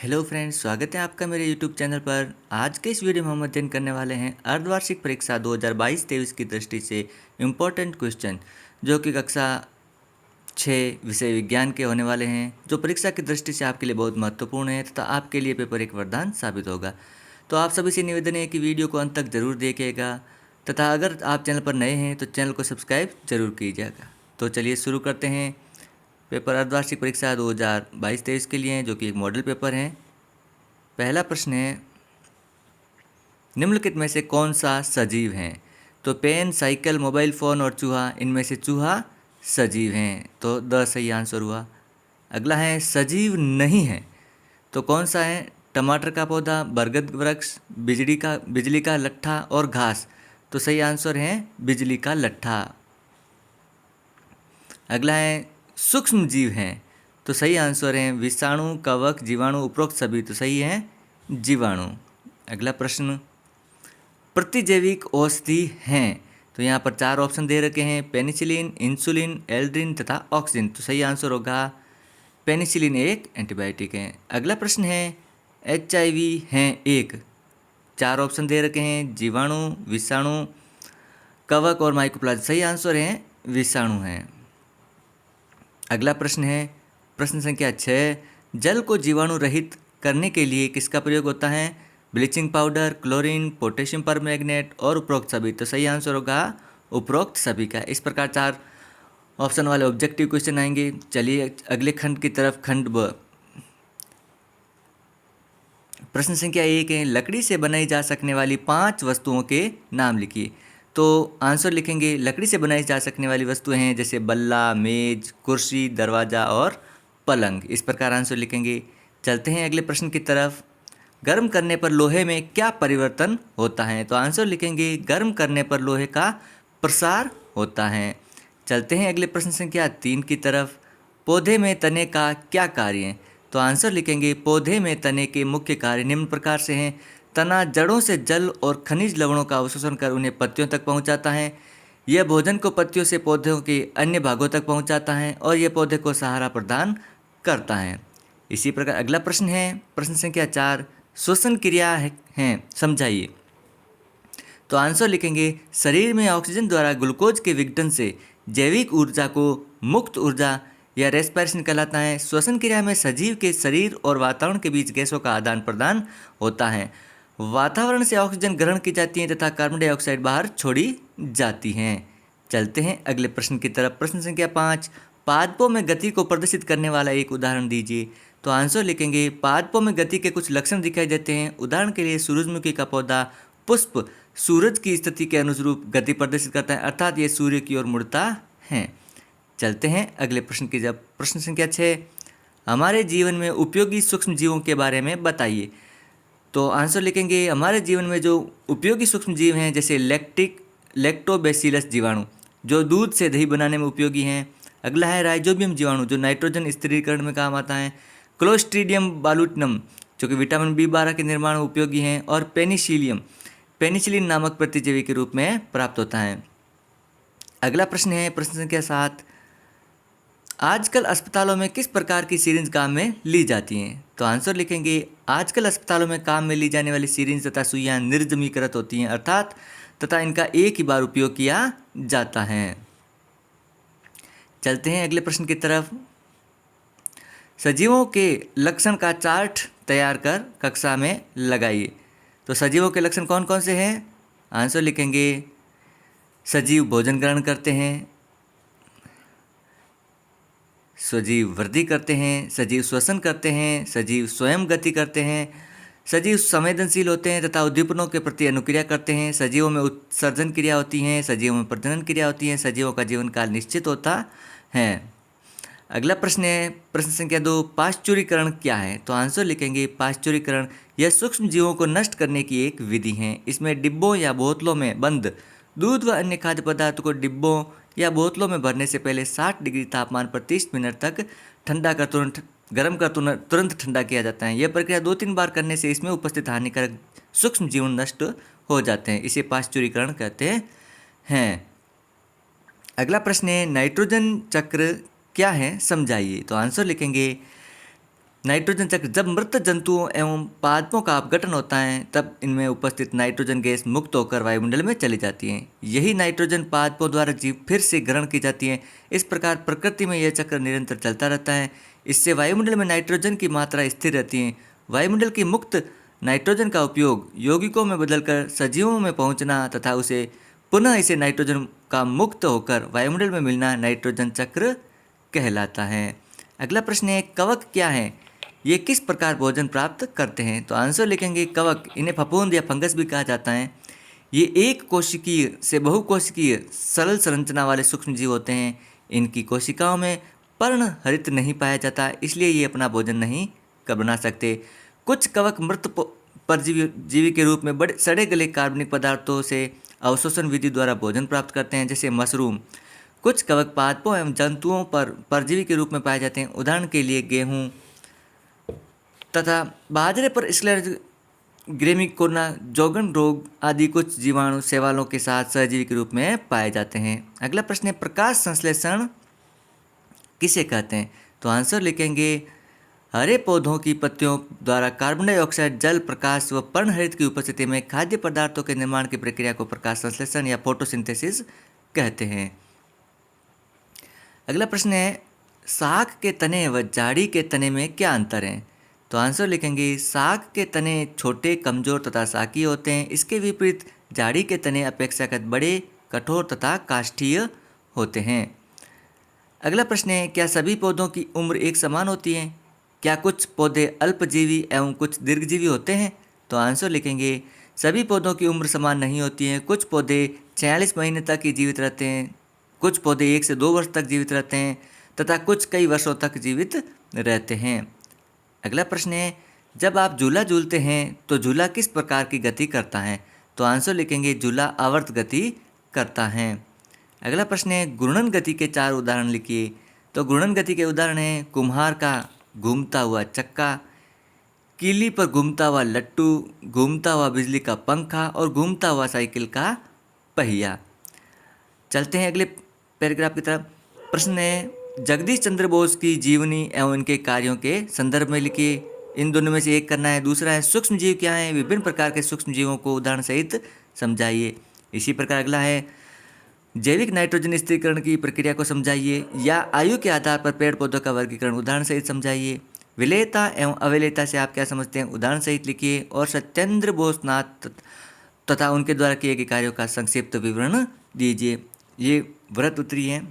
Hello friends, स्वागत है आपका मेरे यूट्यूब चैनल पर। आज के इस वीडियो में हम अध्ययन करने वाले हैं अर्धवार्षिक परीक्षा 2022-23 की दृष्टि से इम्पोर्टेंट क्वेश्चन, जो कि कक्षा 6 विषय विज्ञान के होने वाले हैं, जो परीक्षा की दृष्टि से आपके लिए बहुत महत्वपूर्ण है तथा आपके लिए पेपर एक वरदान साबित होगा। तो आप सभी से निवेदन है कि वीडियो को अंत तक जरूर देखिएगा तथा अगर आप चैनल पर नए हैं तो चैनल को सब्सक्राइब जरूर कीजिएगा। तो चलिए शुरू करते हैं। पेपर अर्धवार्षिक परीक्षा 2022-23 के लिए हैं, जो कि एक मॉडल पेपर है। पहला प्रश्न है, निम्नलिखित में से कौन सा सजीव है? तो पेन, साइकिल, मोबाइल फ़ोन और चूहा, इनमें से चूहा सजीव हैं, तो द सही आंसर हुआ। अगला है, सजीव नहीं है तो कौन सा है? टमाटर का पौधा, बरगद वृक्ष, बिजली का लट्ठा और घास, तो सही आंसर है बिजली का लट्ठा। अगला है, सूक्ष्म जीव हैं, तो सही आंसर है विषाणु, कवक, जीवाणु, उपरोक्त सभी, तो सही है जीवाणु। अगला प्रश्न, प्रतिजैविक औषधि हैं, तो यहाँ पर 4 ऑप्शन दे रखे हैं, पेनिसिलिन, इंसुलिन, एल्ड्रिन तथा ऑक्सीजन, तो सही आंसर होगा पेनिसिलिन एक एंटीबायोटिक है। अगला प्रश्न है, HIV हैं एक, 4 ऑप्शन दे रखे हैं, जीवाणु, विषाणु, कवक और माइकोप्लाज्मा, सही आंसर है विषाणु है। अगला प्रश्न है, प्रश्न संख्या 6, जल को जीवाणु रहित करने के लिए किसका प्रयोग होता है? Bleaching powder, chlorine, potassium permanganate और उपरोक्त सभी, तो सही आंसर होगा उपरोक्त सभी का। इस प्रकार 4 ऑप्शन वाले ऑब्जेक्टिव क्वेश्चन आएंगे। चलिए अगले खंड की तरफ, खंड ब। प्रश्न संख्या 1 है, लकड़ी से बनाई जा सकने वाली 5 वस्तुओं के नाम लिखिए। तो आंसर लिखेंगे, लकड़ी से बनाई जा सकने वाली वस्तुएं हैं जैसे बल्ला, मेज, कुर्सी, दरवाज़ा और पलंग। इस प्रकार आंसर लिखेंगे। चलते हैं अगले प्रश्न की तरफ। गर्म करने पर लोहे में क्या परिवर्तन होता है? तो आंसर लिखेंगे, गर्म करने पर लोहे का प्रसार होता है। चलते हैं अगले प्रश्न संख्या 3 की तरफ। पौधे में तने का क्या कार्य है? तो आंसर लिखेंगे, पौधे में तने के मुख्य कार्य निम्न प्रकार से हैं। तना जड़ों से जल और खनिज लवणों का अवशोषण कर उन्हें पत्तियों तक पहुंचाता है। यह भोजन को पत्तियों से पौधों के अन्य भागों तक पहुंचाता है और यह पौधे को सहारा प्रदान करता है। इसी प्रकार अगला प्रश्न है, प्रश्न संख्या 4, श्वसन क्रिया है समझाइए। तो आंसर लिखेंगे, शरीर में ऑक्सीजन द्वारा ग्लूकोज के विघटन से जैविक ऊर्जा को मुक्त ऊर्जा या रेस्पिरेशन कहलाता है। श्वसन क्रिया में सजीव के शरीर और वातावरण के बीच गैसों का आदान प्रदान होता है। वातावरण से ऑक्सीजन ग्रहण की जाती है तथा कार्बन डाइऑक्साइड बाहर छोड़ी जाती हैं। चलते हैं अगले प्रश्न की तरफ। प्रश्न संख्या 5, पादपों में गति को प्रदर्शित करने वाला एक उदाहरण दीजिए। तो आंसर लिखेंगे, पादपों में गति के कुछ लक्षण दिखाई देते हैं। उदाहरण के लिए सूरजमुखी का पौधा पुष्प सूरज की स्थिति के अनुरूप गति प्रदर्शित करता है, अर्थात ये सूर्य की ओर मुड़ता है। चलते हैं अगले प्रश्न की जब। प्रश्न संख्या 6, हमारे जीवन में उपयोगी सूक्ष्म जीवों के बारे में बताइए। तो आंसर लिखेंगे, हमारे जीवन में जो उपयोगी सूक्ष्म जीव हैं जैसे लैक्टोबैसिलस जीवाणु, जो दूध से दही बनाने में उपयोगी हैं। अगला है राइजोबियम जीवाणु, जो नाइट्रोजन स्थिरीकरण में काम आता है। क्लोस्ट्रीडियम बालुटिनम, जो कि विटामिन B12 के निर्माण में उपयोगी हैं। और पेनिसिलिन नामक प्रतिजैवी के रूप में प्राप्त होता है। अगला प्रश्न है, प्रश्न संख्या 7, आजकल अस्पतालों में किस प्रकार की सीरिंज काम में ली जाती हैं? तो आंसर लिखेंगे, आजकल अस्पतालों में काम में ली जाने वाली सीरिंज तथा सुइयां निर्जमीकृत होती हैं, अर्थात तथा इनका एक ही बार उपयोग किया जाता है। चलते हैं अगले प्रश्न की तरफ। सजीवों के लक्षण का चार्ट तैयार कर कक्षा में लगाइए। तो सजीवों के लक्षण कौन कौन से हैं? आंसर लिखेंगे, सजीव भोजन ग्रहण करते हैं, सजीव वृद्धि करते हैं, सजीव श्वसन करते हैं, सजीव स्वयं गति करते हैं, सजीव संवेदनशील होते हैं तथा उद्दीपनों के प्रति अनुक्रिया करते हैं, सजीवों में उत्सर्जन क्रिया होती है, सजीवों में प्रजनन क्रिया होती है, सजीवों का जीवन काल निश्चित होता है। अगला प्रश्न है, प्रश्न संख्या 2, पाश्चुरीकरण क्या है? तो आंसर लिखेंगे, पाश्चुरीकरण यह सूक्ष्म जीवों को नष्ट करने की एक विधि है। इसमें डिब्बों या बोतलों में बंद दूध व अन्य खाद्य पदार्थों को डिब्बों या बोतलों में भरने से पहले 60 डिग्री तापमान पर 30 मिनट तक ठंडा कर तुरंत ठंडा किया जाता है। यह प्रक्रिया 2-3 बार करने से इसमें उपस्थित हानिकारक सूक्ष्म जीव नष्ट हो जाते हैं। इसे पाश्चुरीकरण कहते हैं। अगला प्रश्न है, नाइट्रोजन चक्र क्या है समझाइए। तो आंसर लिखेंगे, नाइट्रोजन चक्र, जब मृत जंतुओं एवं पादपों का अपघटन होता है तब इनमें उपस्थित नाइट्रोजन गैस मुक्त होकर वायुमंडल में चली जाती है। यही नाइट्रोजन पादपों द्वारा जीव फिर से ग्रहण की जाती है। इस प्रकार प्रकृति में यह चक्र निरंतर चलता रहता है। इससे वायुमंडल में नाइट्रोजन की मात्रा स्थिर रहती है। वायुमंडल की मुक्त नाइट्रोजन का उपयोग यौगिकों में बदलकर सजीवों में पहुंचना तथा उसे पुनः इसे नाइट्रोजन का मुक्त होकर वायुमंडल में मिलना नाइट्रोजन चक्र कहलाता है। अगला प्रश्न है, कवक क्या है? ये किस प्रकार भोजन प्राप्त करते हैं? तो आंसर लिखेंगे कवक, इन्हें फफूंद या फंगस भी कहा जाता है। ये एक कोशिकीय से बहुकोशिकीय सरल संरचना वाले सूक्ष्म जीव होते हैं। इनकी कोशिकाओं में पर्णहरित नहीं पाया जाता, इसलिए ये अपना भोजन नहीं बना सकते। कुछ कवक मृत परजीवी के रूप में बड़े सड़े गले कार्बनिक पदार्थों से अवशोषण विधि द्वारा भोजन प्राप्त करते हैं, जैसे मशरूम। कुछ कवक पादपों एवं जंतुओं पर परजीवी के रूप में पाए जाते हैं। उदाहरण के लिए गेहूँ तथा बाजरे पर स्क्लेरोसिस ग्रेमिकोना जोगन रोग आदि कुछ जीवाणु शैवालों के साथ सहजीवी के रूप में पाए जाते हैं। अगला प्रश्न है, प्रकाश संश्लेषण किसे कहते हैं? तो आंसर लिखेंगे हरे पौधों की पत्तियों द्वारा कार्बन डाइऑक्साइड, जल, प्रकाश व पर्णहरित की उपस्थिति में खाद्य पदार्थों के निर्माण की प्रक्रिया को प्रकाश संश्लेषण या फोटोसिंथेसिस कहते हैं। अगला प्रश्न है, साग के तने व झाड़ी के तने में क्या अंतर है? तो आंसर लिखेंगे साग के तने छोटे, कमजोर तथा शाकीय होते हैं। इसके विपरीत झाड़ी के तने अपेक्षाकृत बड़े, कठोर तथा काष्ठीय होते हैं। अगला प्रश्न है, क्या सभी पौधों की उम्र एक समान होती है? क्या कुछ पौधे अल्पजीवी एवं कुछ दीर्घजीवी होते हैं? तो आंसर लिखेंगे सभी पौधों की उम्र समान नहीं होती है। कुछ पौधे 46 महीने तक ही जीवित रहते हैं, कुछ पौधे 1 से 2 वर्ष तक जीवित रहते हैं तथा कुछ कई वर्षों तक जीवित रहते हैं। अगला प्रश्न है, जब आप झूला झूलते हैं तो झूला किस प्रकार की गति करता है? तो आंसर लिखेंगे झूला आवर्त गति करता है। अगला प्रश्न है, घूर्णन गति के 4 उदाहरण लिखिए। तो घूर्णन गति के उदाहरण हैं कुम्हार का घूमता हुआ चक्का, कीली पर घूमता हुआ लट्टू, घूमता हुआ बिजली का पंखा और घूमता हुआ साइकिल का पहिया। चलते हैं अगले पैराग्राफ की तरफ। प्रश्न है, जगदीश चंद्र बोस की जीवनी एवं इनके कार्यों के संदर्भ में लिखिए। इन दोनों में से एक करना है। दूसरा है, सूक्ष्म जीव क्या है? विभिन्न प्रकार के सूक्ष्म जीवों को उदाहरण सहित समझाइए। इसी प्रकार अगला है, जैविक नाइट्रोजन स्थिरीकरण की प्रक्रिया को समझाइए या आयु के आधार पर पेड़ पौधों का वर्गीकरण उदाहरण सहित समझाइए। विलेयता एवं अविलेयता से आप क्या समझते हैं? उदाहरण सहित लिखिए। और सत्येंद्र बोस नाथ तथा उनके द्वारा किए गए कार्यों का संक्षिप्त विवरण दीजिए। ये व्रत उत्तरी है।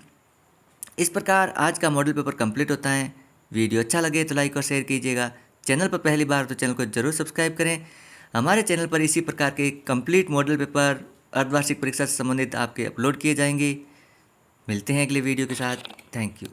इस प्रकार आज का मॉडल पेपर कंप्लीट होता है। वीडियो अच्छा लगे तो लाइक और शेयर कीजिएगा। चैनल पर पहली बार तो चैनल को जरूर सब्सक्राइब करें। हमारे चैनल पर इसी प्रकार के कंप्लीट मॉडल पेपर अर्धवार्षिक परीक्षा से संबंधित आपके अपलोड किए जाएंगे। मिलते हैं अगले वीडियो के साथ। Thank you.